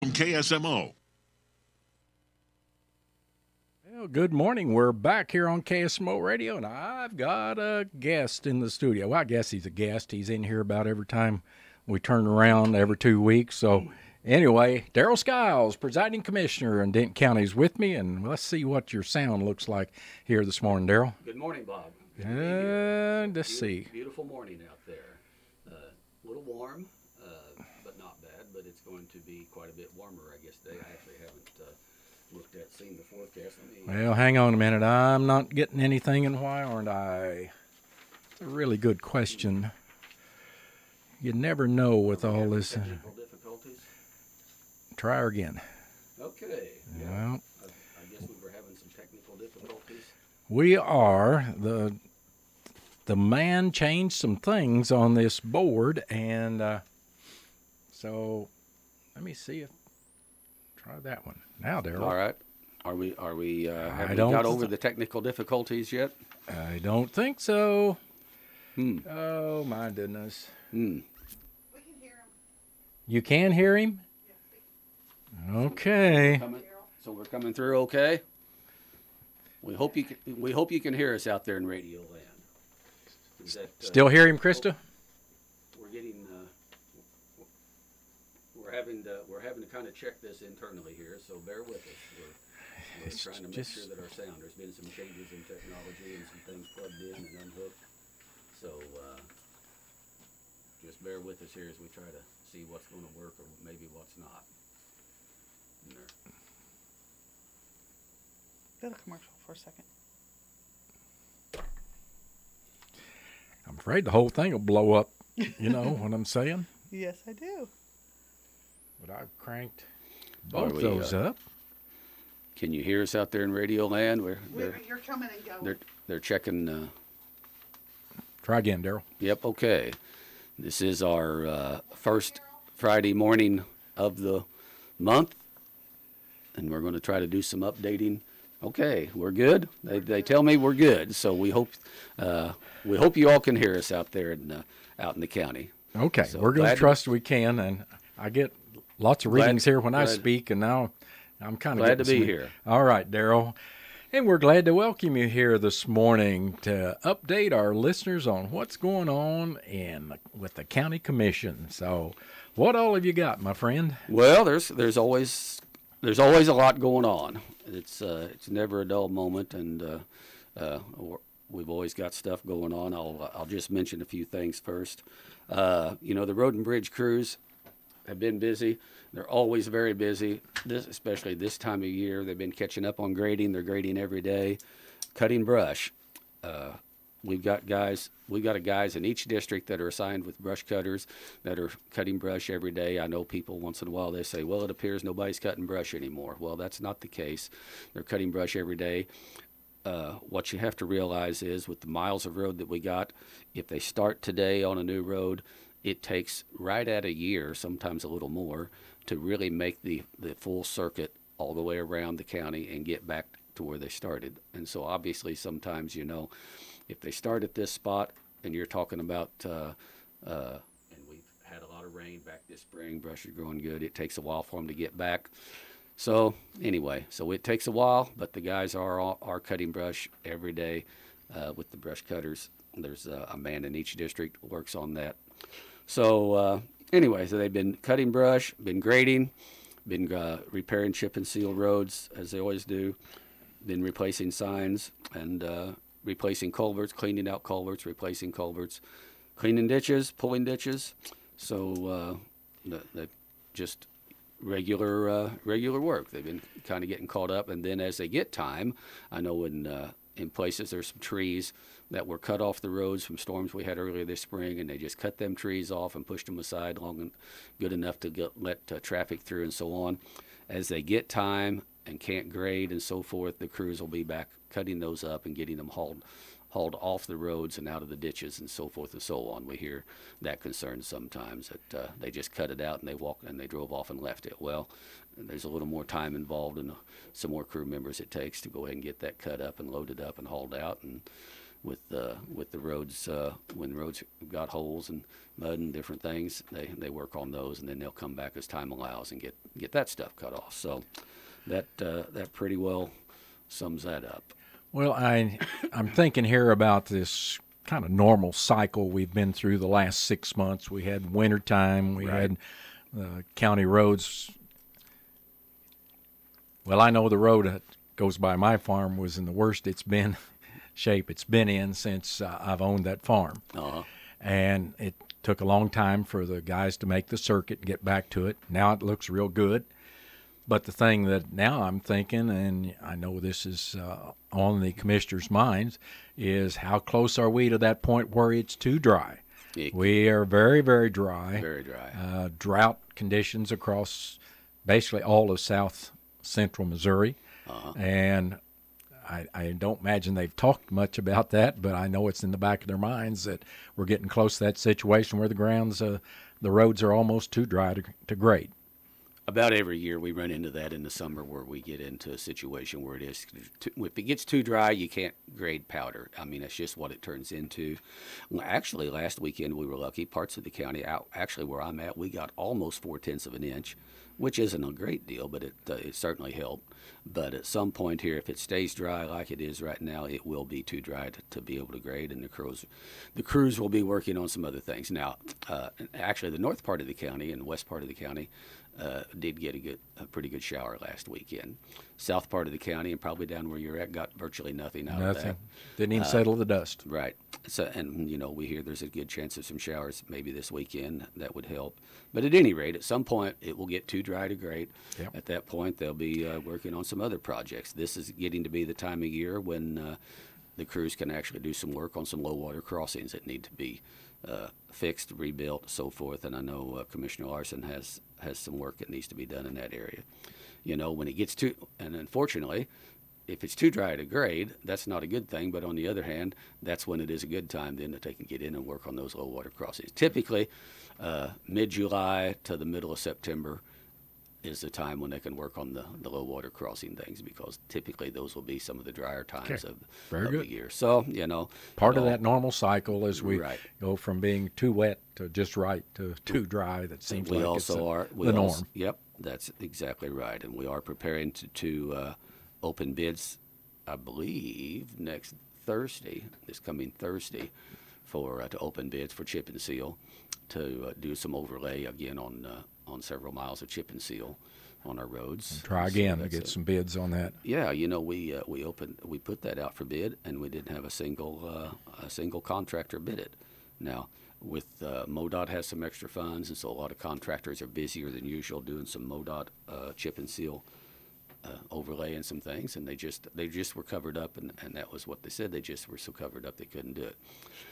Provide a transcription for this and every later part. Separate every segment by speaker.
Speaker 1: From KSMO.
Speaker 2: Well, good morning. We're back here on KSMO Radio, and I've got a guest in the studio. Well, I guess he's a guest. He's in here about every time we turn around every 2 weeks. So anyway, Darrell Skiles, Presiding Commissioner in Denton County, is with me, and let's see what your sound looks like here this morning, Darrell.
Speaker 3: Good morning, Bob.
Speaker 2: Let's see.
Speaker 3: Beautiful morning out there. A little warm, but not bad, but it's going to be quite a bit warmer, I guess, today. I actually haven't seen the forecast.
Speaker 2: Well, hang on a minute. I'm not getting anything, and why aren't I? It's a really good question. You never know with all this.
Speaker 3: Technical difficulties?
Speaker 2: Try her again.
Speaker 3: Okay. Yeah.
Speaker 2: Well,
Speaker 3: I guess we were having some technical difficulties.
Speaker 2: we are. The man changed some things on this board, and so let me see if. Try that one now, Darrell.
Speaker 3: All right. Have we got over the technical difficulties yet?
Speaker 2: I don't think so. Oh my goodness.
Speaker 4: We can hear him.
Speaker 2: You can hear him? Okay.
Speaker 3: So we're coming through okay? We hope you can hear us out there in Radio Land. Is that,
Speaker 2: Still hear him, Krista?
Speaker 3: We're getting we're having to kind of check this internally here, so bear with us. We're trying to make sure that our sound. There's been some changes in technology and some things plugged in and unhooked. So just bear with us here as we try to see what's going to work or maybe what's not.
Speaker 4: Go to commercial for a second.
Speaker 2: I'm afraid the whole thing will blow up. You know what I'm saying?
Speaker 4: Yes, I do.
Speaker 2: But I've cranked both
Speaker 3: we,
Speaker 2: those up.
Speaker 3: Can you hear us out there in Radio Land?
Speaker 4: You're coming and going.
Speaker 3: They're checking.
Speaker 2: Try again, Darrell.
Speaker 3: Yep. Okay. This is our first Friday morning of the month, and we're going to try to do some updating. Okay, we're good. They tell me we're good, so we hope you all can hear us out there out in the county.
Speaker 2: Okay,
Speaker 3: So
Speaker 2: we're going to
Speaker 3: glad
Speaker 2: trust we can, and I get lots of readings here when I speak, and now I'm kind of
Speaker 3: Glad to be here.
Speaker 2: All right, Darrell. And we're glad to welcome you here this morning to update our listeners on what's going on with the county commission. So, what all have you got, my friend?
Speaker 3: Well, there's always a lot going on. It's never a dull moment, and we've always got stuff going on. I'll just mention a few things first. The road and bridge crews have been busy. They're always very busy, especially this time of year. They've been catching up on grading. They're grading every day, cutting brush. We've got guys in each district that are assigned with brush cutters that are cutting brush every day. I know people once in a while they say, well, it appears nobody's cutting brush anymore. Well, that's not the case. They're cutting brush every day. What you have to realize is with the miles of road that we got, if they start today on a new road, it takes right at a year, sometimes a little more, to really make the full circuit all the way around the county and get back to where they started. And so obviously sometimes, if they start at this spot and you're talking about, and we've had a lot of rain back this spring, brush is growing good, it takes a while for them to get back. So anyway, it takes a while, but the guys are cutting brush every day with the brush cutters. There's a man in each district who works on that. So so they've been cutting brush, been grading, been repairing chip and seal roads as they always do, been replacing signs and replacing culverts, cleaning out culverts, replacing culverts, cleaning ditches, pulling ditches. So they just regular work. They've been kind of getting caught up, and then as they get time, I know in places there's some trees that were cut off the roads from storms we had earlier this spring, and they just cut them trees off and pushed them aside long and good enough to let traffic through and so on. As they get time and can't grade and so forth, the crews will be back cutting those up and getting them hauled off the roads and out of the ditches and so forth and so on. We hear that concern sometimes that they just cut it out and they drove off and left it. Well, there's a little more time involved and some more crew members it takes to go ahead and get that cut up and loaded up and hauled out, and with the roads, when the roads got holes and mud and different things, they work on those, and then they'll come back as time allows and get that stuff cut off. So that pretty well sums that up.
Speaker 2: Well, I'm thinking here about this kind of normal cycle we've been through the last 6 months. We had wintertime. We
Speaker 3: Right.
Speaker 2: had county roads. Well, I know the road that goes by my farm was in the worst shape it's been in since I've owned that farm.
Speaker 3: Uh-huh.
Speaker 2: And it took a long time for the guys to make the circuit and get back to it. Now it looks real good. But the thing that now I'm thinking, and I know this is on the commissioner's minds, is how close are we to that point where it's too dry? We are very, very dry.
Speaker 3: Very dry.
Speaker 2: Drought conditions across basically all of south central Missouri.
Speaker 3: Uh-huh.
Speaker 2: And I don't imagine they've talked much about that, but I know it's in the back of their minds that we're getting close to that situation where the roads are almost too dry to grade.
Speaker 3: About every year we run into that in the summer where we get into a situation where if it gets too dry, you can't grade powder. I mean, that's just what it turns into. Well, actually, last weekend we were lucky. Parts of the county, actually where I'm at, we got almost 4/10 of an inch, which isn't a great deal, but it certainly helped. But at some point here, if it stays dry like it is right now, it will be too dry to be able to grade, and the crews will be working on some other things. Now, actually, the north part of the county and the west part of the county did get a pretty good shower last weekend. South part of the county and probably down where you're at got virtually nothing out of that.
Speaker 2: Didn't even settle the dust.
Speaker 3: Right. So, and we hear there's a good chance of some showers maybe this weekend. That would help. But at any rate, at some point it will get too dry to grade.
Speaker 2: Yep.
Speaker 3: At that point, they'll be working on some other projects. This is getting to be the time of year when the crews can actually do some work on some low water crossings that need to be fixed, rebuilt, so forth. And I know Commissioner Larson has some work that needs to be done in that area. When it gets and unfortunately, if it's too dry to grade, that's not a good thing. But on the other hand, that's when it is a good time then that they can get in and work on those low water crossings. Typically, mid-July to the middle of September is the time when they can work on the low water crossing things, because typically those will be some of the drier times of the year. So,
Speaker 2: part of that normal cycle as we
Speaker 3: Right.
Speaker 2: go from being too wet to just right to too dry. That seems like it's the norm.
Speaker 3: Yep, that's exactly right. And we are preparing to open bids, I believe, this coming Thursday, to open bids for chip and seal, to do some overlay again on several miles of chip and seal on our roads.
Speaker 2: And try again to get some bids on that.
Speaker 3: Yeah, we put that out for bid, and we didn't have a single contractor bid it. Now, with MoDOT has some extra funds, and so a lot of contractors are busier than usual doing some MoDOT chip and seal overlay and some things, and they just were covered up, and that was what they said. They just were so covered up they couldn't do it.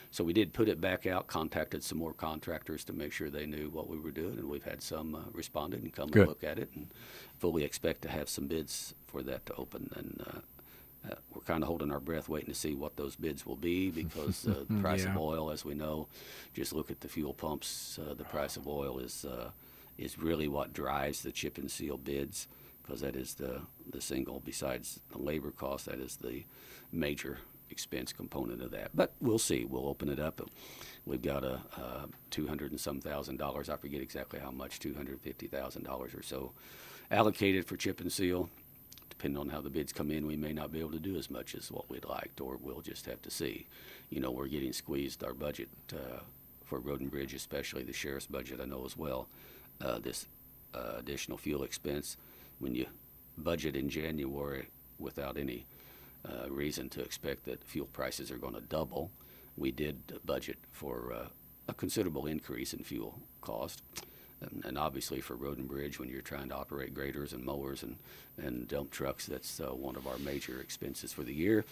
Speaker 3: So we did put it back out, contacted some more contractors to make sure they knew what we were doing, and we've had some responded and come and look at it, and fully expect to have some bids for that to open. And we're kind of holding our breath waiting to see what those bids will be, because the price of oil, as we know, just look at the fuel pumps, the price of oil is really what drives the chip and seal bids, because that is the single, besides the labor cost, that is the major expense component of that. But we'll see. We'll open it up. We've got a $200 and some thousand, I forget exactly how much, $250,000 or so allocated for chip and seal. Depending on how the bids come in, we may not be able to do as much as what we'd liked, or we'll just have to see. We're getting squeezed, our budget for road and bridge, especially the sheriff's budget, I know as well. This additional fuel expense, when you budget in January without any reason to expect that fuel prices are going to double, we did budget for a considerable increase in fuel cost. And obviously for road and bridge, when you're trying to operate graders and mowers and dump trucks, that's one of our major expenses for the year.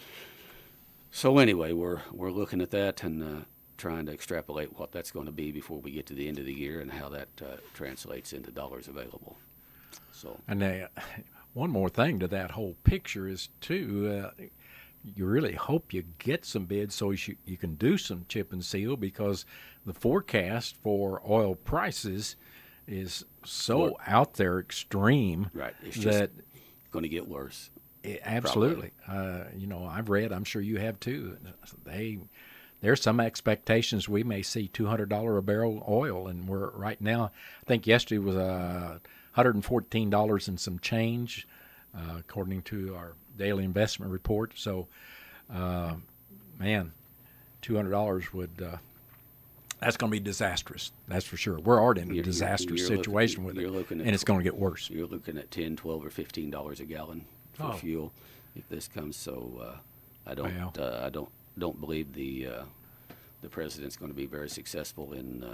Speaker 3: So anyway, we're looking at that and trying to extrapolate what that's going to be before we get to the end of the year, and how that translates into dollars available. So,
Speaker 2: and one more thing to that whole picture is too, you really hope you get some bids so you can do some chip and seal, because the forecast for oil prices is so out there extreme,
Speaker 3: right, it's
Speaker 2: that
Speaker 3: just going to get worse.
Speaker 2: Absolutely. You know, I've read, I'm sure you have too, there's some expectations we may see $200 a barrel oil, and we're right now, I think yesterday was $114 and some change, according to our daily investment report. So, man, $200 would, that's going to be disastrous. That's for sure. We're already in a disastrous situation with it, and it's going to get worse.
Speaker 3: You're looking at $10, $12, or $15 a gallon for fuel if this comes. So I don't believe the president's going to be very successful in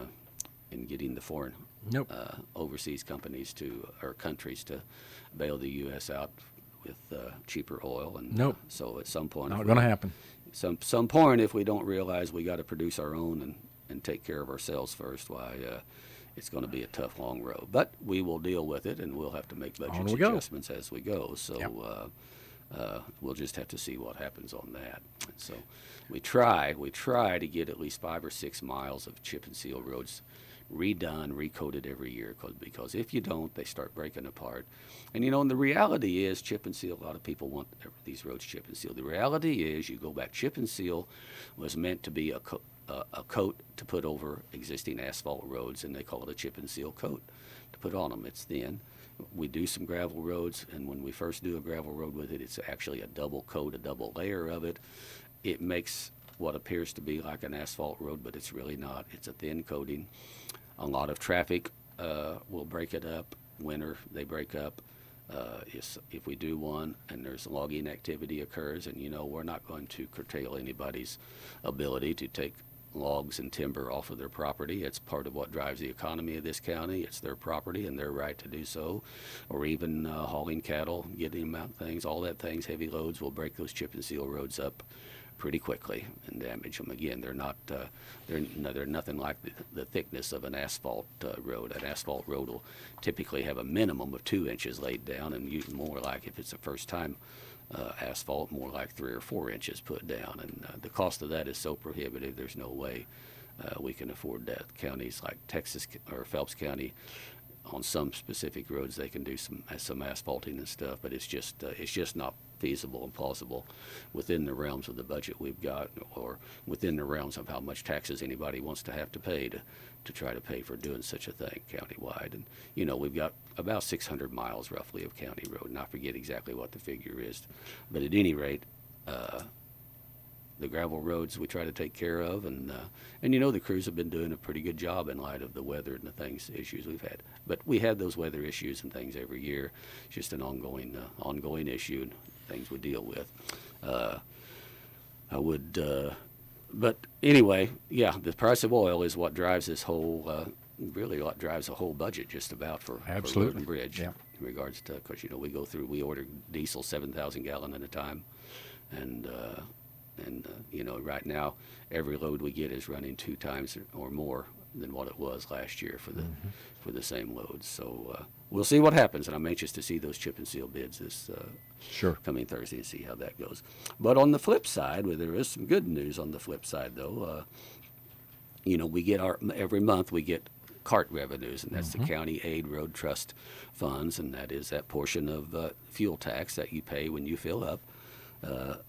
Speaker 3: getting the foreign overseas companies or countries to bail the U.S. out with cheaper oil. And so at some point,
Speaker 2: not going to happen.
Speaker 3: Some point, if we don't realize we got to produce our own and take care of ourselves first, why it's going to be a tough, long road. But we will deal with it, and we'll have to make budget adjustments as we go. So we'll just have to see what happens on that. So we try to get at least 5 or 6 miles of chip and seal roads redone, recoated every year, because if you don't, they start breaking apart. And, you know, and the reality is chip and seal, a lot of people want these roads chip and seal. The reality is, you go back, chip and seal was meant to be a coat to put over existing asphalt roads, and they call it a chip and seal coat to put on them. It's thin. We do some gravel roads, and when we first do a gravel road with it, it's actually a double coat, a double layer of it. It makes what appears to be like an asphalt road, but it's really not. It's a thin coating. A lot of traffic will break it up. Winter, they break up. If we do one and there's logging activity occurs, and, you know, we're not going to curtail anybody's ability to take logs and timber off of their property. It's part of what drives the economy of this county. It's their property and their right to do so. Or even hauling cattle, getting them out, things, all that things, heavy loads will break those chip and seal roads up pretty quickly and damage them. Again, they're not they're nothing like the thickness of an asphalt road. An asphalt road will typically have a minimum of 2 inches laid down, and more like, if it's a first time asphalt, more like 3 or 4 inches put down. And the cost of that is so prohibitive, there's no way we can afford that. Counties like Texas or Phelps County, on some specific roads, they can do some asphalting and stuff, but it's just not feasible and plausible within the realms of the budget we've got, or within the realms of how much taxes anybody wants to have to pay to try to pay for doing such a thing countywide. And, you know, we've got about 600 miles roughly of county road, and I forget exactly what the figure is, but at any rate, the gravel roads we try to take care of, and you know, the crews have been doing a pretty good job in light of the weather and the issues we've had. But we have those weather issues and things every year. It's just an ongoing issue and things we deal with. But anyway, yeah, the price of oil is what drives this whole, really what drives the whole budget just about for Road and Bridge.
Speaker 2: Yeah.
Speaker 3: In regards to, because, you know, we order diesel 7,000 gallon at a time, and you know, right now every load we get is running 2 times or more than what it was last year for the same loads. So we'll see what happens, and I'm anxious to see those chip and seal bids this coming Thursday and see how that goes. But on the flip side, well, there is some good news on the flip side, though. You know, we get every month we get CART revenues, and that's the County Aid Road Trust funds, and that is that portion of fuel tax that you pay when you fill up.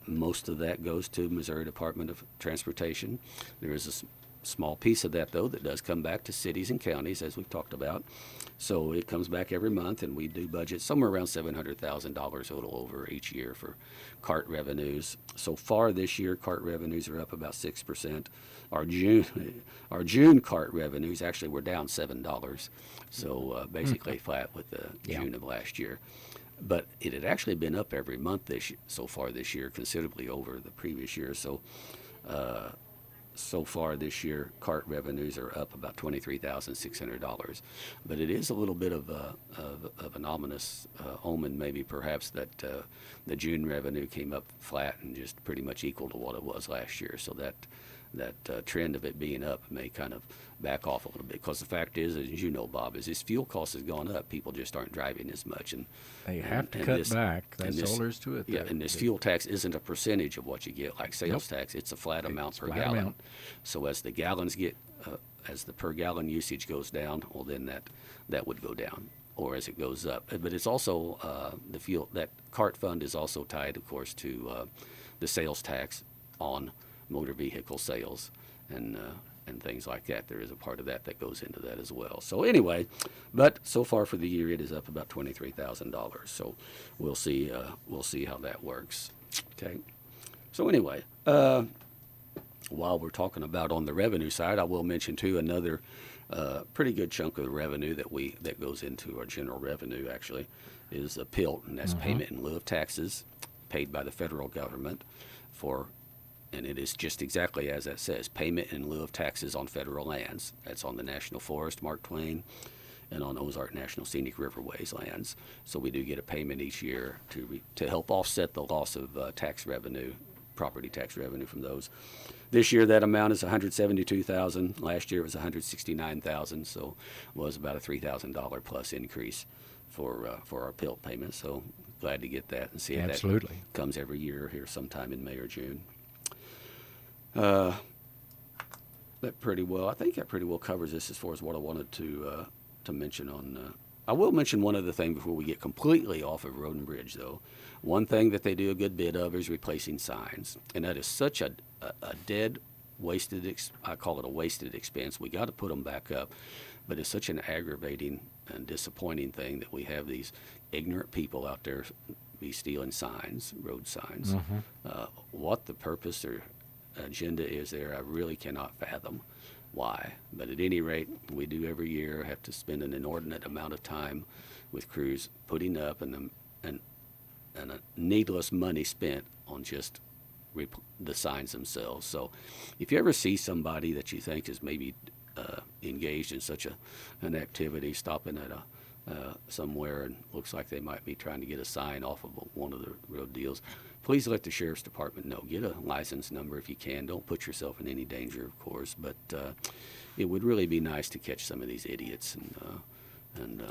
Speaker 3: Most of that goes to Missouri Department of Transportation. There is a small piece of that, though, that does come back to cities and counties, as we've talked about. So it comes back every month, and we do budget somewhere around $700,000, a little over each year, for CART revenues. So far this year, CART revenues are up about 6%. Our June CART revenues actually were down $7, so basically flat with the June of last year. But it had actually been up every month so far this year, considerably over the previous year. So, so far this year, CART revenues are up about $23,600. But it is a little bit of an ominous omen, maybe perhaps, that the June revenue came up flat and just pretty much equal to what it was last year. So that trend of it being up may kind of back off a little bit, because the fact is, as you know, Bob, is this fuel cost has gone up. People just aren't driving as much, and
Speaker 2: they have to cut back. That's all there is to it.
Speaker 3: Yeah, and this fuel tax isn't a percentage of what you get like sales tax. It's a flat amount per gallon. So as the gallons get, as the per gallon usage goes down, well, then that would go down. or as it goes up. But it's also the fuel, that CART fund is also tied, of course, to the sales tax on motor vehicle sales and things like that. There is a part of that that goes into that as well. So anyway, but so far for the year, it is up about $23,000. So we'll see how that works. Okay. So anyway, while we're talking about on the revenue side, I will mention too another pretty good chunk of the revenue that goes into our general revenue actually is a PILT, and that's payment in lieu of taxes paid by the federal government for, and it is just exactly as that says, payment in lieu of taxes on federal lands. That's on the National Forest, Mark Twain, and on Ozark National Scenic Riverways lands. So we do get a payment each year to help offset the loss of tax revenue, property tax revenue from those. This year that amount is $172,000. Last year it was $169,000, so it was about a $3,000 plus increase for our PILT payment. So glad to get that and see if that comes every year here sometime in May or June. I think that pretty well covers this as far as what I wanted to mention on. I will mention one other thing before we get completely off of Road and Bridge, though. One thing that they do a good bit of is replacing signs, and that is such a dead, wasted. I call it a wasted expense. We got to put them back up, but it's such an aggravating and disappointing thing that we have these ignorant people out there be stealing signs, road signs. What the purpose or agenda is there, I really cannot fathom why. But at any rate, we do every year have to spend an inordinate amount of time with crews putting up and a needless money spent on just the signs themselves. So if you ever see somebody that you think is maybe engaged in such an activity, stopping at somewhere and looks like they might be trying to get a sign off of one of the road deals, please let the sheriff's department know. Get a license number if you can. Don't put yourself in any danger, of course, but it would really be nice to catch some of these idiots, and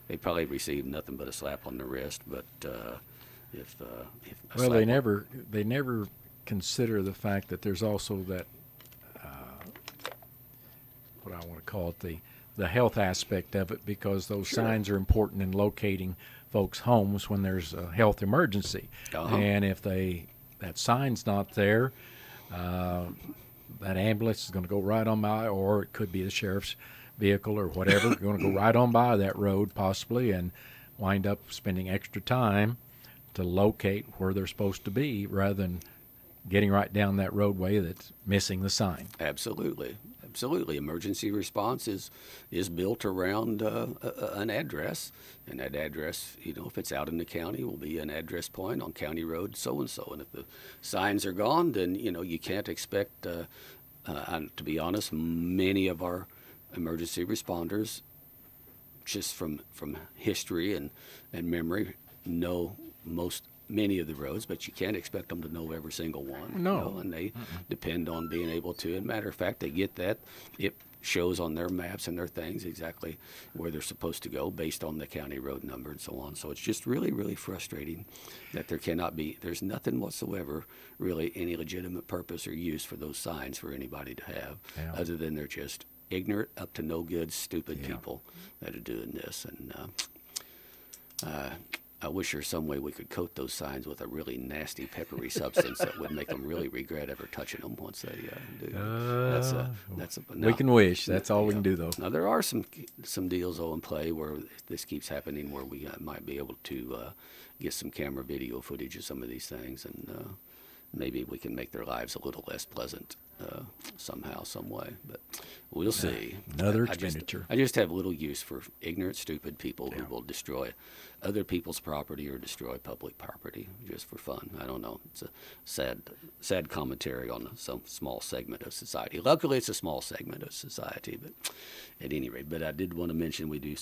Speaker 3: they probably receive nothing but a slap on the wrist. But
Speaker 2: they never consider the fact that there's also that what I want to call it, the health aspect of it, because those signs are important in locating folks' homes when there's a health emergency. And if that sign's not there, that ambulance is going to go right on by, or it could be the sheriff's vehicle or whatever, going to go right on by that road possibly and wind up spending extra time to locate where they're supposed to be rather than getting right down that roadway that's missing the sign.
Speaker 3: Absolutely. Emergency response is built around an address, and that address, if it's out in the county, will be an address point on County Road so-and-so. And if the signs are gone, then, you can't expect, and to be honest, many of our emergency responders, just from history and memory, know many of the roads, but you can't expect them to know every single one.
Speaker 2: No.
Speaker 3: And they depend on being able to. As a matter of fact, they get that. It shows on their maps and their things exactly where they're supposed to go based on the county road number and so on. So it's just really, really frustrating that there's nothing whatsoever, really, any legitimate purpose or use for those signs for anybody to have, other than they're just ignorant, up to no good, stupid people that are doing this. And I wish there's some way we could coat those signs with a really nasty, peppery substance that would make them really regret ever touching them once they do.
Speaker 2: We can wish. That's all we can do, though.
Speaker 3: Now, there are some deals, though, in play where this keeps happening, where we might be able to get some camera video footage of some of these things, and maybe we can make their lives a little less pleasant somehow, some way. But we'll see.
Speaker 2: Another expenditure.
Speaker 3: I just have little use for ignorant, stupid people who will destroy other people's property or destroy public property just for fun. I don't know. It's a sad commentary on some small segment of society. Luckily, it's a small segment of society, but at any rate. But I did want to mention we do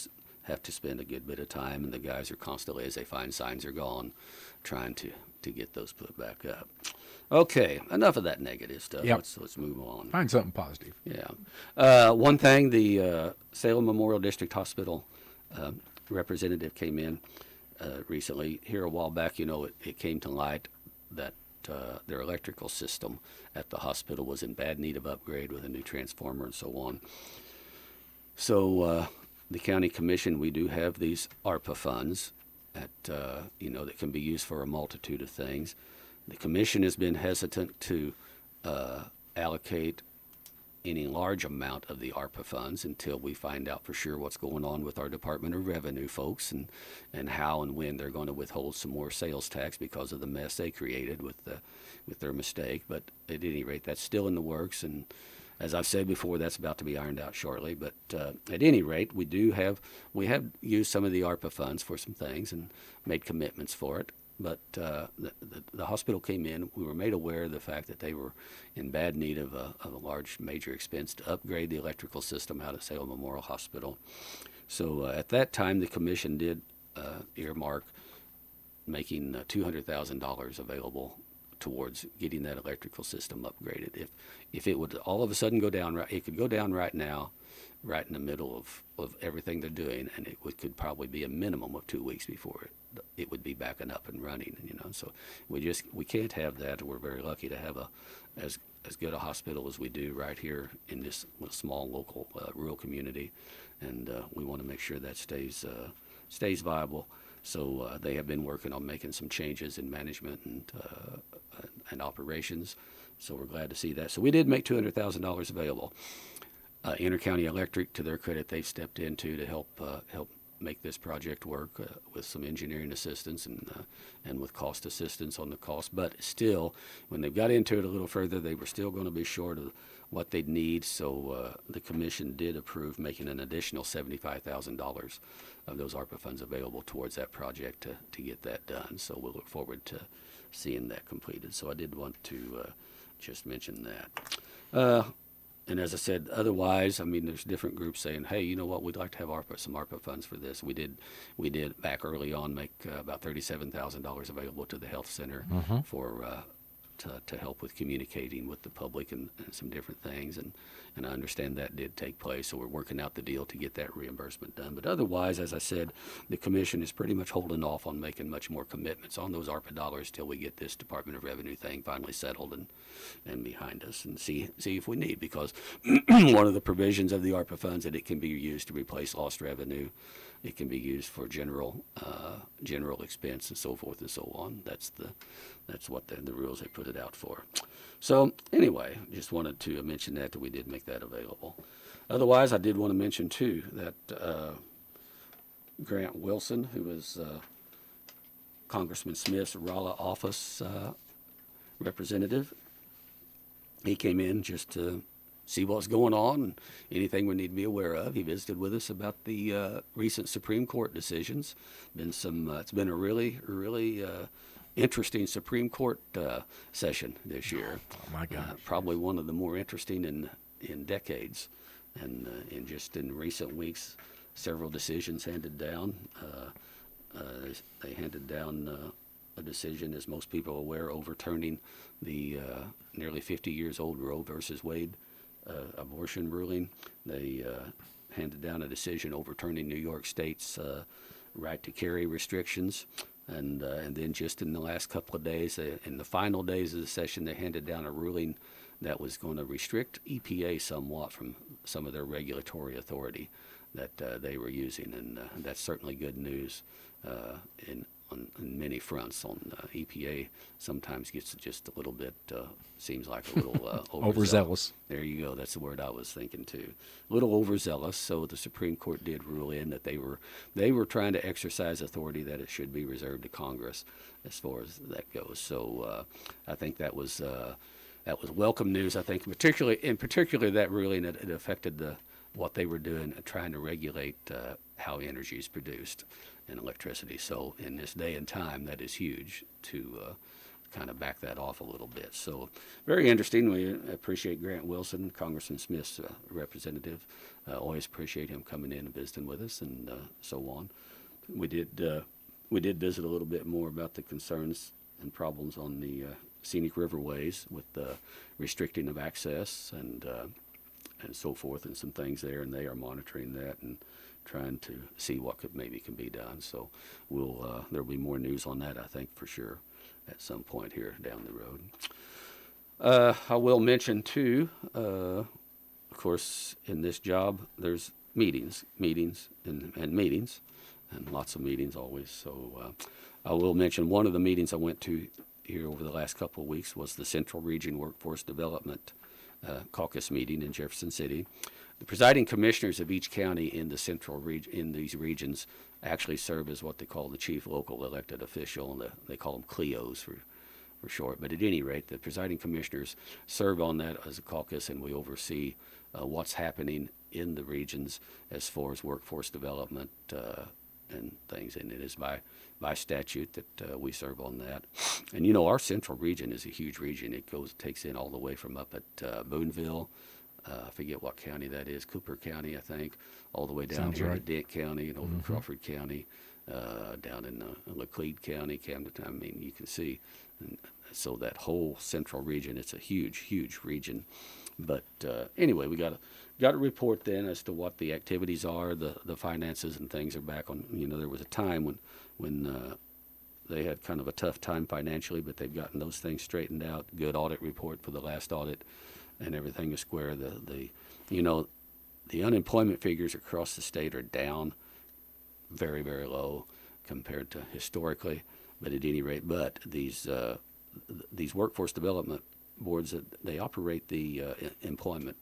Speaker 3: have to spend a good bit of time, and the guys are constantly, as they find signs are gone, trying to get those put back up. Okay, enough of that negative stuff. Let's move on.
Speaker 2: Find something positive.
Speaker 3: Yeah. One thing, the Salem Memorial District Hospital representative came in recently. Here a while back, it came to light that their electrical system at the hospital was in bad need of upgrade with a new transformer and so on. So the county commission, we do have these ARPA funds that, that can be used for a multitude of things. The commission has been hesitant to allocate any large amount of the ARPA funds until we find out for sure what's going on with our Department of Revenue folks and how and when they're going to withhold some more sales tax because of the mess they created with their mistake. But at any rate, that's still in the works, and as I've said before, that's about to be ironed out shortly. But at any rate, we have used some of the ARPA funds for some things and made commitments for it. But the hospital came in. We were made aware of the fact that they were in bad need of a large major expense to upgrade the electrical system out at Salem Memorial Hospital. So at that time, the commission did earmark making $200,000 available towards getting that electrical system upgraded. If it would all of a sudden go down, it could go down right now, right in the middle of everything they're doing, and could probably be a minimum of 2 weeks before it would be back and up and running. So we can't have that. We're very lucky to have as good a hospital as we do right here in this small local rural community, and we want to make sure that stays viable. So they have been working on making some changes in management and operations. So we're glad to see that. So we did make $200,000 available. Intercounty Electric, to their credit, they've stepped in to help make this project work with some engineering assistance and with cost assistance on the cost. But still, when they got into it a little further, they were still going to be short of what they'd need. So the commission did approve making an additional $75,000 of those ARPA funds available towards that project to get that done. So we'll look forward to seeing that completed. So I did want to just mention that. And as I said, otherwise, there's different groups saying, hey, you know what, we'd like to have some ARPA funds for this. We did back early on make about $37,000 available to the health center for to help with communicating with the public and some different things. And I understand that did take place, so we're working out the deal to get that reimbursement done. But otherwise, as I said, the commission is pretty much holding off on making much more commitments on those ARPA dollars till we get this Department of Revenue thing finally settled and behind us, and see if we need, because one of the provisions of the ARPA funds that it can be used to replace lost revenue. It can be used for general expense and so forth and so on. That's what the rules they put it out for. So anyway, just wanted to mention that we did make that available. Otherwise, I did want to mention too that Grant Wilson, who is Congressman Smith's Rolla office representative, he came in just to see what's going on and anything we need to be aware of. He visited with us about the recent Supreme Court decisions. It's been a really interesting Supreme Court session this year.
Speaker 2: Oh my God!
Speaker 3: Probably one of the more interesting in decades, and in recent weeks, several decisions handed down. They handed down a decision, as most people are aware, overturning the nearly 50 years old Roe versus Wade abortion ruling. They handed down a decision overturning New York State's right to carry restrictions, and then just in the last couple of days, in the final days of the session, they handed down a ruling that was going to restrict EPA somewhat from some of their regulatory authority that they were using, and that's certainly good news on many fronts. On EPA sometimes gets just a little bit, seems like a little
Speaker 2: overzealous.
Speaker 3: There you go. That's the word I was thinking too. A little overzealous. So the Supreme Court did rule in that they were trying to exercise authority that it should be reserved to Congress as far as that goes. So I think that was welcome news. I think particularly that ruling, it affected what they were doing, trying to regulate how energy is produced and electricity. So in this day and time, that is huge to kind of back that off a little bit. So very interesting. We appreciate Grant Wilson, Congressman Smith's representative. Always appreciate him coming in and visiting with us and so on. We did visit a little bit more about the concerns and problems on the scenic riverways with the restricting of access and so forth, and some things there, and they are monitoring that and trying to see what maybe can be done. So there'll be more news on that, I think, for sure, at some point here down the road. I will mention too, of course, in this job, there's meetings, and meetings, and lots of meetings always. So I will mention one of the meetings I went to here over the last couple of weeks was the Central Region Workforce Development Caucus meeting in Jefferson City. The presiding commissioners of each county in the central in these regions actually serve as what they call the chief local elected official, and they call them CLEOs for short. But at any rate, the presiding commissioners serve on that as a caucus, and we oversee what's happening in the regions as far as workforce development and things. And it is by statute that we serve on that. And you know, our central region is a huge region. It takes in all the way from up at Boonville. I forget what county that is, Cooper County, I think, all the way down here to Dent County and over Crawford County, down in Laclede County, Camden. I mean, you can see. And so that whole central region, it's a huge, huge region. But anyway, we got a report then as to what the activities are, the finances and things are back on. You know, there was a time when they had kind of a tough time financially, but they've gotten those things straightened out. Good audit report for the last audit, and everything is square. The unemployment figures across the state are down very, very low compared to historically. But at any rate, these workforce development boards, they operate the employment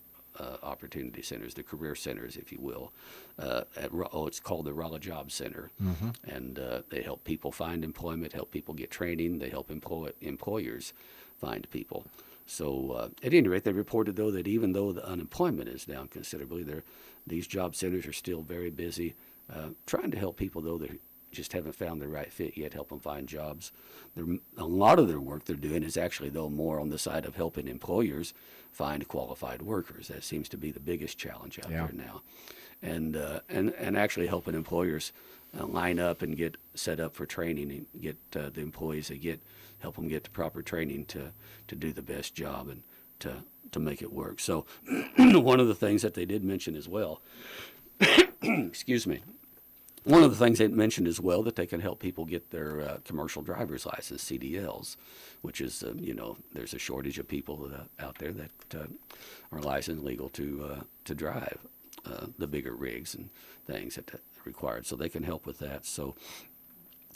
Speaker 3: opportunity centers, the career centers, if you will. It's called the Rolla Job Center, and they help people find employment, help people get training, they help employers find people. So at any rate, they reported, though, that even though the unemployment is down considerably, these job centers are still very busy trying to help people, though they just haven't found the right fit yet, help them find jobs. A lot of their work they're doing is actually, though, more on the side of helping employers find qualified workers. That seems to be the biggest challenge out there now. And actually helping employers line up and get set up for training and get the employees help them get the proper training to do the best job and to make it work. So one of the things that they did mention as well, excuse me, one of the things they mentioned as well, that they can help people get their commercial driver's license, CDLs, which is, there's a shortage of people out there that are licensed legal to drive the bigger rigs and things that are required. So they can help with that. So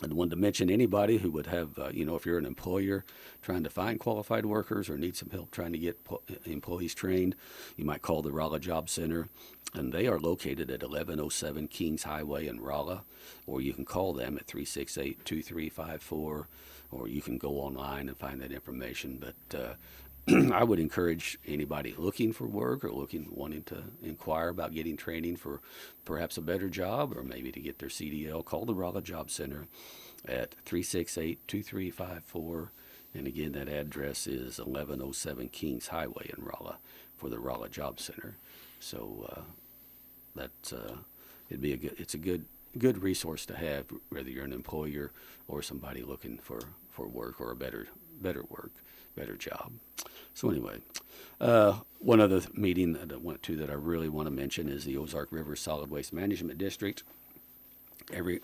Speaker 3: I wanted to mention anybody who would have, if you're an employer trying to find qualified workers or need some help trying to get employees trained, you might call the Rolla Job Center, and they are located at 1107 Kings Highway in Rolla, or you can call them at 368-2354, or you can go online and find that information. But I would encourage anybody looking for work or wanting to inquire about getting training for perhaps a better job or maybe to get their CDL, call the Rolla Job Center at 368-2354. And again, that address is 1107 Kings Highway in Rolla for the Rolla Job Center. So it's a good resource to have, whether you're an employer or somebody looking for work or a better work, better job. So anyway, one other meeting that I went to that I really want to mention is the Ozark River Solid Waste Management District. Every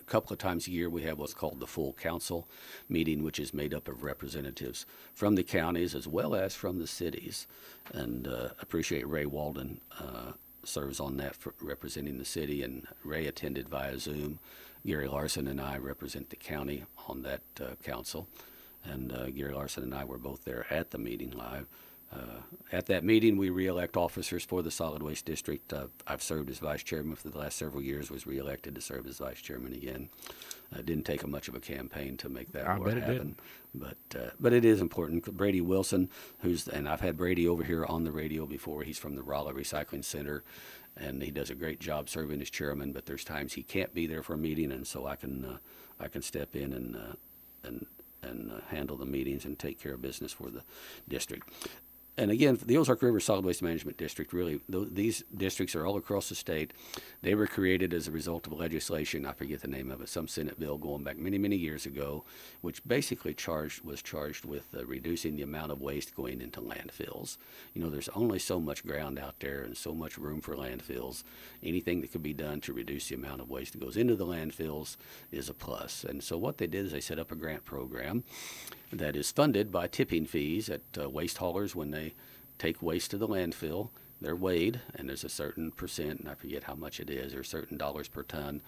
Speaker 3: couple of times a year, we have what's called the Full Council meeting, which is made up of representatives from the counties as well as from the cities. And appreciate Ray Walden serves on that for representing the city, and Ray attended via Zoom. Gary Larson and I represent the county on that council. And Gary Larson and I were both there at the meeting live. At that meeting, we re-elect officers for the Solid Waste District. I've served as vice chairman for the last several years, was re-elected to serve as vice chairman again. It didn't take much of a campaign to make that work happen. But it is important. Brady Wilson, and I've had Brady over here on the radio before. He's from the Rolla Recycling Center, and he does a great job serving as chairman, but there's times he can't be there for a meeting, and so I can step in and handle the meetings and take care of business for the district. And again, the Ozark River Solid Waste Management District, really, these districts are all across the state. They were created as a result of legislation, I forget the name of it, some Senate bill going back many, many years ago, which basically was charged with reducing the amount of waste going into landfills. There's only so much ground out there and so much room for landfills. Anything that could be done to reduce the amount of waste that goes into the landfills is a plus. And so what they did is they set up a grant program that is funded by tipping fees at waste haulers when they take waste to the landfill. they're weighed, and there's a certain percent, and I forget how much it is, or certain dollars per ton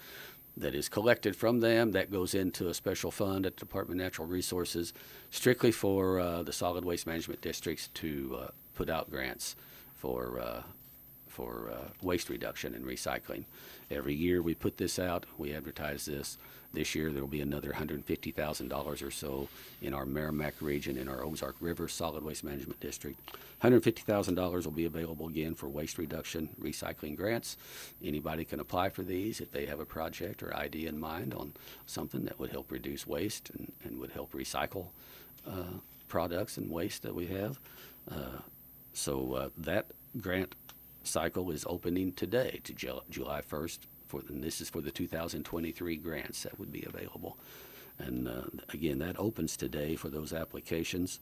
Speaker 3: that is collected from them. That goes into a special fund at the Department of Natural Resources, strictly for the solid waste management districts to put out grants for waste reduction and recycling. Every year we put this out, we advertise this. This year there will be another $150,000 or so in our Merrimack region, in our Ozark River Solid Waste Management District. $150,000 will be available again for waste reduction recycling grants. Anybody can apply for these if they have a project or idea in mind on something that would help reduce waste and would help recycle products and waste that we have. So that grant cycle is opening today to July 1st, and this is for the 2023 grants that would be available. And again, that opens today for those applications.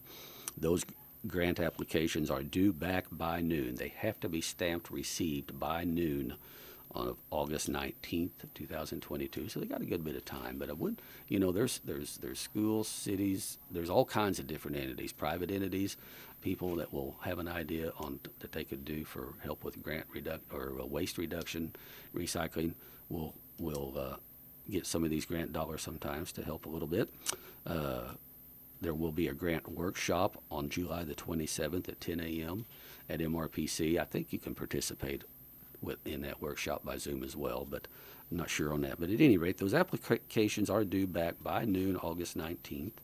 Speaker 3: Those grant applications are due back by noon. They have to be stamped received by noon on August 19th, 2022. So they got a good bit of time. But I would, you know, there's schools, cities, there's all kinds of different entities, private entities, people that will have an idea on that they could do for help with grant waste reduction, recycling. We'll get some of these grant dollars sometimes to help a little bit. There will be a grant workshop on July the 27th at 10 a.m. at MRPC. I think you can participate in that workshop by Zoom as well, but I'm not sure on that. But at any rate, those applications are due back by noon, August 19th.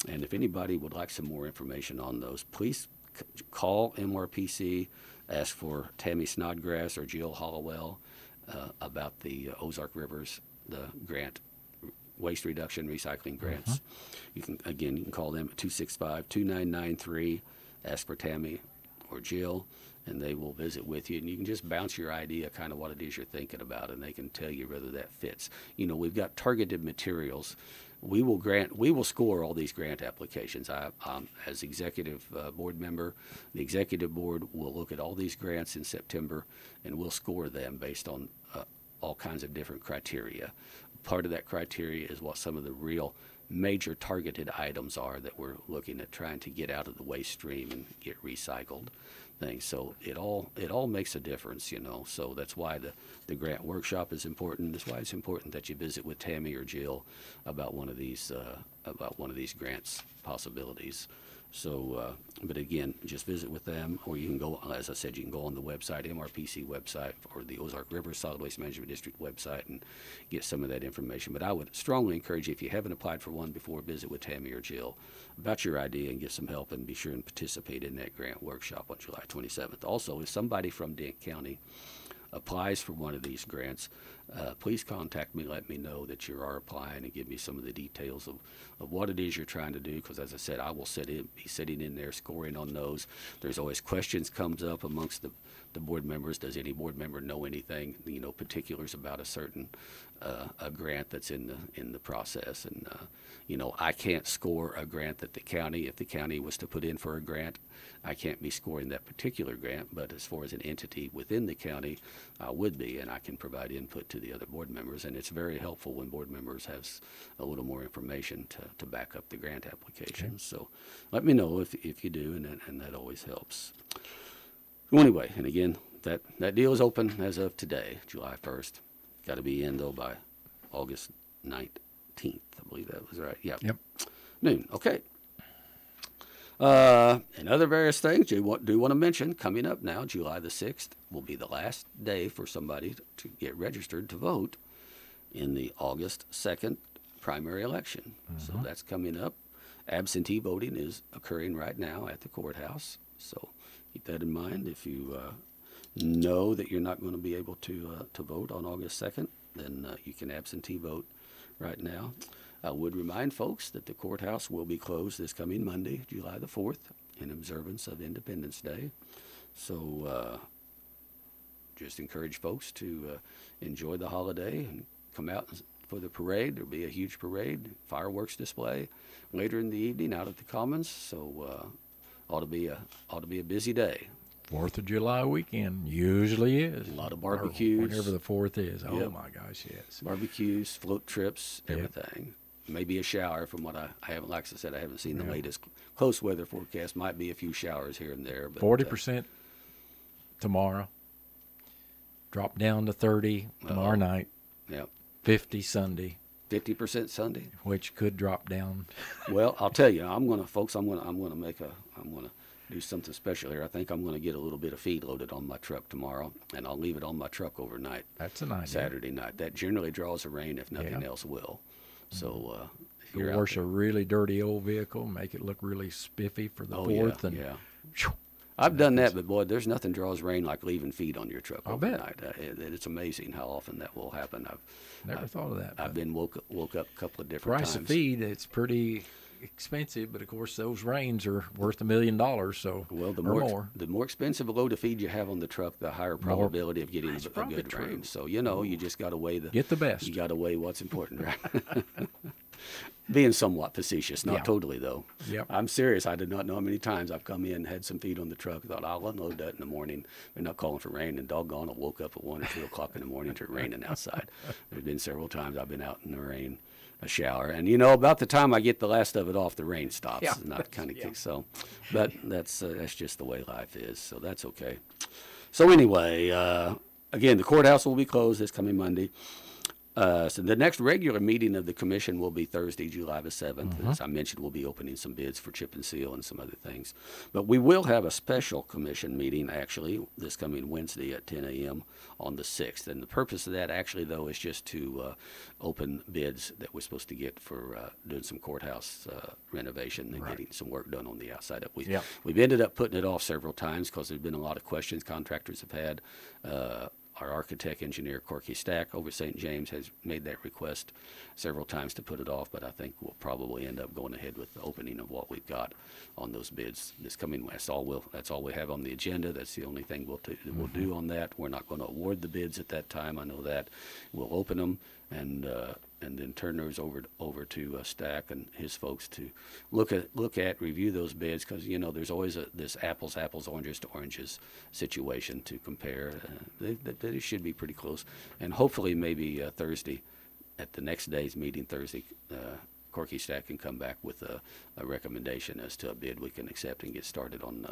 Speaker 3: And if anybody would like some more information on those, please call MRPC, ask for Tammy Snodgrass or Jill Hollowell about the Ozark Rivers, the grant, waste reduction recycling grants. You can call them at 265-2993, ask for Tammy or Jill, and they will visit with you. And you can just bounce your idea, kind of what it is you're thinking about, and they can tell you whether that fits. You know, we've got targeted materials. We will score all these grant applications. As executive board member, the executive board will look at all these grants in September, and we'll score them based on all kinds of different criteria. Part of that criteria is what some of the real major targeted items are that we're looking at trying to get out of the waste stream and get recycled things. So it all makes a difference, you know. So that's why the grant workshop is important. That's why it's important that you visit with Tammy or Jill about one of these grants possibilities. So, but again, just visit with them, or you can go, as I said, you can go on the website, MRPC website, or the Ozark River Solid Waste Management District website and get some of that information. But I would strongly encourage you, if you haven't applied for one before, visit with Tammy or Jill about your idea and get some help, and be sure and participate in that grant workshop on July 27th. Also, if somebody from Dent County applies for one of these grants, please contact me, let me know that you are applying, and give me some of the details of what it is you're trying to do, because as I said, I will be sitting in there scoring on those. There's always questions comes up amongst the board members. Does any board member know anything, you know, particulars about a certain a grant that's in the process? And you know, I can't score a grant that if the county was to put in for a grant, I can't be scoring that particular grant, but as far as an entity within the county, I would be, and I can provide input to the other board members. And it's very helpful when board members have a little more information to back up the grant application. Okay. So let me know if you do, and that always helps. Well, anyway, and again, that deal is open as of today, July 1st. Got to be in, though, by August 19th. I believe that was right. Yep. Noon. Okay. And other various things you do want to mention, coming up now, July the 6th will be the last day for somebody to get registered to vote in the August 2nd primary election. So that's coming up. Absentee voting is occurring right now at the courthouse. So keep that in mind. If you know that you're not going to be able to vote on August 2nd, then you can absentee vote right now. I would remind folks that the courthouse will be closed this coming Monday, July the 4th, in observance of Independence Day. So just encourage folks to enjoy the holiday and come out for the parade. There'll be a huge parade, fireworks display later in the evening out at the Commons. So ought to be a busy day.
Speaker 2: 4th of July weekend usually is.
Speaker 3: A lot of barbecues.
Speaker 2: Whenever the 4th is. Oh, yep. My gosh, yes.
Speaker 3: Barbecues, float trips, everything. Maybe a shower from what I haven't, like I said, I haven't seen the latest close weather forecast. Might be a few showers here and there. But
Speaker 2: 40% tomorrow. Drop down to 30 tomorrow night.
Speaker 3: Yep.
Speaker 2: 50 Sunday.
Speaker 3: 50% Sunday.
Speaker 2: Which could drop down.
Speaker 3: Well, I'll tell you, I'm gonna do something special here. I think I'm gonna get a little bit of feed loaded on my truck tomorrow, and I'll leave it on my truck overnight.
Speaker 2: That's an idea.
Speaker 3: Saturday night. That generally draws the rain if nothing else will. So if
Speaker 2: You'll
Speaker 3: you're out
Speaker 2: wash
Speaker 3: there,
Speaker 2: a really dirty old vehicle, make it look really spiffy for the 4th.
Speaker 3: Yeah. I've done that, but boy, there's nothing draws rain like leaving feed on your truck
Speaker 2: I'll bet.
Speaker 3: overnight. It's amazing how often that will happen.
Speaker 2: Never thought of that.
Speaker 3: I've been woke up a couple of different
Speaker 2: Price
Speaker 3: times.
Speaker 2: of feed, it's pretty expensive, but of course those rains are worth $1 million. So
Speaker 3: Well, the
Speaker 2: more.
Speaker 3: the more expensive a load of feed you have on the truck, the higher probability of getting a
Speaker 2: probably
Speaker 3: good
Speaker 2: true.
Speaker 3: rain. So you just got to weigh
Speaker 2: Get the best.
Speaker 3: You got to weigh what's important, right? Being somewhat facetious, not totally though.
Speaker 2: Yep.
Speaker 3: I'm serious. I did not know how many times I've come in, had some feed on the truck, thought I'll unload that in the morning. They're not calling for rain, and doggone it, woke up at 1 or 2 o'clock in the morning to raining outside. There's been several times I've been out in the rain, a shower, and about the time I get the last of it off, the rain stops.
Speaker 2: Yeah.
Speaker 3: And not kind of so, but that's just the way life is. So that's okay. So anyway, again, the courthouse will be closed this coming Monday. So the next regular meeting of the commission will be Thursday, July the 7th. As I mentioned, we'll be opening some bids for chip and seal and some other things. But we will have a special commission meeting, actually, this coming Wednesday at 10 a.m. on the 6th. And the purpose of that, actually, though, is just to open bids that we're supposed to get for doing some courthouse renovation and getting some work done on the outside. We've ended up putting it off several times because there's been a lot of questions contractors have had. Our architect engineer, Corky Stack, over St. James, has made that request several times to put it off, but I think we'll probably end up going ahead with the opening of what we've got on those bids this coming. That's all we have on the agenda. That's the only thing we'll do on that. We're not going to award the bids at that time. I know that. We'll open them and then turn those over to Stack and his folks to look at, review those bids, because there's always this apples, oranges to oranges situation to compare. They should be pretty close, and hopefully maybe Thursday, at the next day's meeting, Thursday, Corky Stack can come back with a recommendation as to a bid we can accept and get started on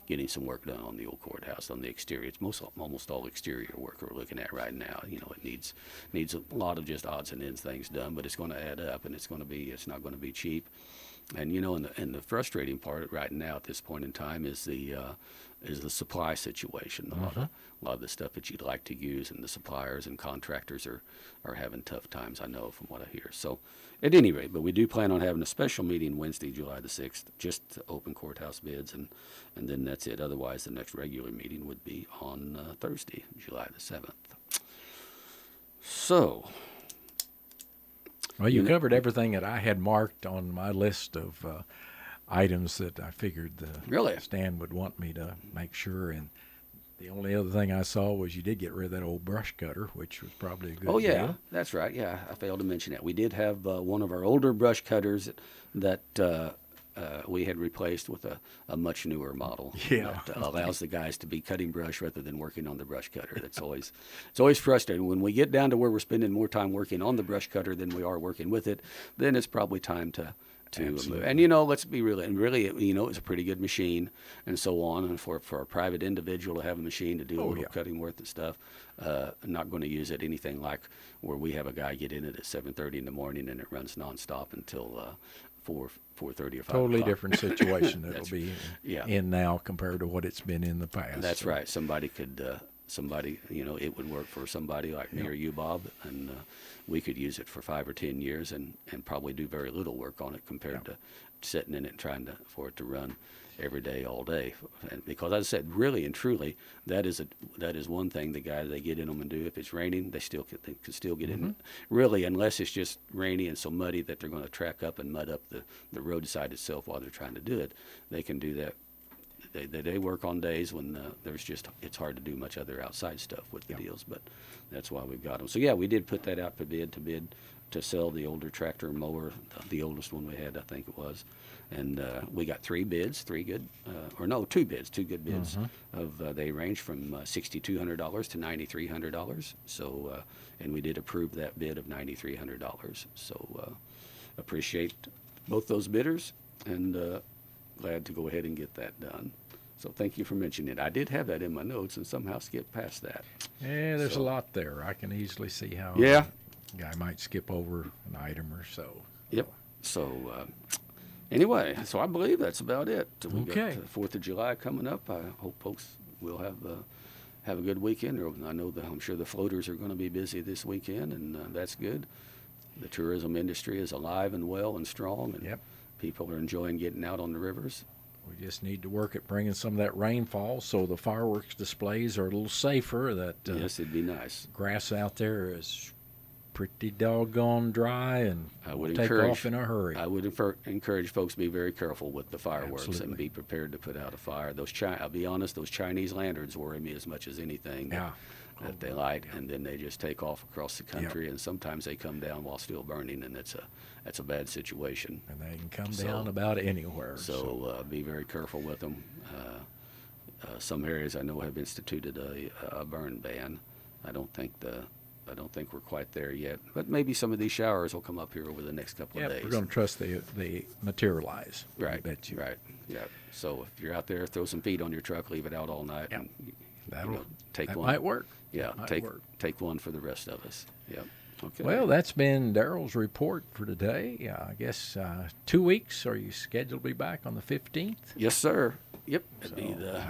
Speaker 3: getting some work done on the old courthouse, on the exterior. It's almost all exterior work we're looking at right now. It needs a lot of just odds and ends things done, but it's going to add up, and it's not going to be cheap. And and the frustrating part right now at this point in time is the supply situation. A lot of the stuff that you'd like to use, and the suppliers and contractors are having tough times, I know, from what I hear. So at any rate, but we do plan on having a special meeting Wednesday, July the 6th, just to open courthouse bids, and then that's it. Otherwise, the next regular meeting would be on Thursday, July the 7th. So...
Speaker 2: Well, you covered everything that I had marked on my list of items that I figured Stan would want me to make sure. And the only other thing I saw was you did get rid of that old brush cutter, which was probably a good
Speaker 3: Oh, yeah,
Speaker 2: deal.
Speaker 3: that's right. Yeah, I failed to mention that. We did have one of our older brush cutters that we had replaced with a much newer model that allows the guys to be cutting brush rather than working on the brush cutter. It's always frustrating. When we get down to where we're spending more time working on the brush cutter than we are working with it, then it's probably time to move. And let's be real. And really, it's a pretty good machine and so on. And for a private individual to have a machine to do a little cutting work and stuff, I'm not going to use it anything like where we have a guy get in it at 7:30 in the morning and it runs nonstop until 4:30 or 5
Speaker 2: Totally
Speaker 3: o'clock.
Speaker 2: different situation it'll be in now compared to what it's been in the past.
Speaker 3: That's right. Somebody could, it would work for somebody like me or you, Bob, and we could use it for 5 or 10 years and probably do very little work on it compared to sitting in it and trying for it to run every day, all day. And because, as I said, really and truly, that is one thing the guys, they get in them and do. If it's raining, they can still get in. Really, unless it's just rainy and so muddy that they're going to track up and mud up the roadside itself while they're trying to do it, they can do that. They work on days when it's hard to do much other outside stuff with the deals, but that's why we've got them. So we did put that out for bid to sell the older tractor mower, the oldest one we had, I think it was. And we got 2 good bids. 2 good bids. They range from $6,200 to $9,300. So, and we did approve that bid of $9,300. So, appreciate both those bidders, and glad to go ahead and get that done. So thank you for mentioning it. I did have that in my notes and somehow skipped past that.
Speaker 2: Yeah, there's a lot there. I can easily see how
Speaker 3: Yeah.
Speaker 2: a guy might skip over an item or so.
Speaker 3: Yep. So anyway, so I believe that's about it. We
Speaker 2: Okay.
Speaker 3: got the 4th of July coming up. I hope folks will have a good weekend. I know that I'm sure the floaters are going to be busy this weekend, and that's good. The tourism industry is alive and well and strong, and
Speaker 2: Yep.
Speaker 3: people are enjoying getting out on the rivers.
Speaker 2: We just need to work at bringing some of that rainfall so the fireworks displays are a little safer. That
Speaker 3: Yes, it'd be nice.
Speaker 2: grass out there is pretty doggone dry and
Speaker 3: I would
Speaker 2: take
Speaker 3: encourage-
Speaker 2: off in a hurry.
Speaker 3: I would encourage folks to be very careful with the fireworks
Speaker 2: Absolutely.
Speaker 3: and be prepared to put out a fire. I'll be honest, those Chinese lanterns worry me as much as anything
Speaker 2: Yeah.
Speaker 3: that they light, and then they just take off across the country, and sometimes they come down while still burning, and that's a bad situation.
Speaker 2: And they can come
Speaker 3: So-
Speaker 2: down about anywhere.
Speaker 3: So be very careful with them. Some areas I know have instituted a burn ban. I don't think we're quite there yet, but maybe some of these showers will come up here over the next couple of days.
Speaker 2: We're going to trust they materialize. I
Speaker 3: Right,
Speaker 2: bet you.
Speaker 3: right, yeah. So if you're out there, throw some feed on your truck, leave it out all night,
Speaker 2: Yep.
Speaker 3: and
Speaker 2: That'll,
Speaker 3: take
Speaker 2: that
Speaker 3: one.
Speaker 2: might work.
Speaker 3: Yeah,
Speaker 2: Might
Speaker 3: take
Speaker 2: work.
Speaker 3: take one for the rest of us. Yeah. Okay.
Speaker 2: Well, that's been Darrell's report for today. I guess 2 weeks. Are you scheduled to be back on the 15th?
Speaker 3: Yes, sir. Yep.
Speaker 2: So,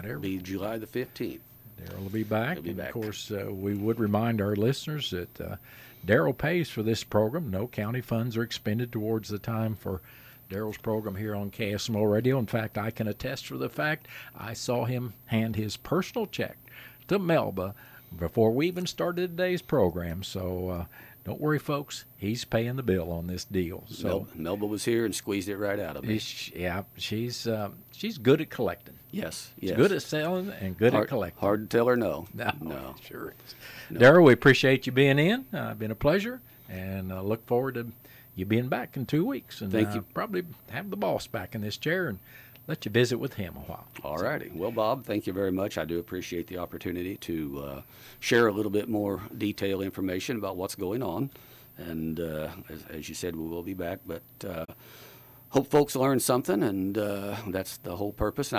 Speaker 3: It'd be July the 15th.
Speaker 2: Darrell will be back.
Speaker 3: He'll be
Speaker 2: and
Speaker 3: back.
Speaker 2: Of course, we would remind our listeners that Darrell pays for this program. No county funds are expended towards the time for Darrell's program here on KSMO Radio. In fact, I can attest for the fact I saw him hand his personal check to Melba before we even started today's program. So don't worry, folks. He's paying the bill on this deal. So
Speaker 3: Melba was here and squeezed it right out of me.
Speaker 2: she's good at collecting.
Speaker 3: Yes,
Speaker 2: She's
Speaker 3: yes.
Speaker 2: good at selling and good at collecting.
Speaker 3: Hard to tell her no.
Speaker 2: No, sure is. Darrell, we appreciate you being in. Been a pleasure, and look forward to you being back in 2 weeks. And
Speaker 3: Thank you.
Speaker 2: Probably have the boss back in this chair and let you visit with him a while.
Speaker 3: All righty. Well, Bob, thank you very much. I do appreciate the opportunity to share a little bit more detailed information about what's going on. And as you said, we will be back. But hope folks learn something, and that's the whole purpose. And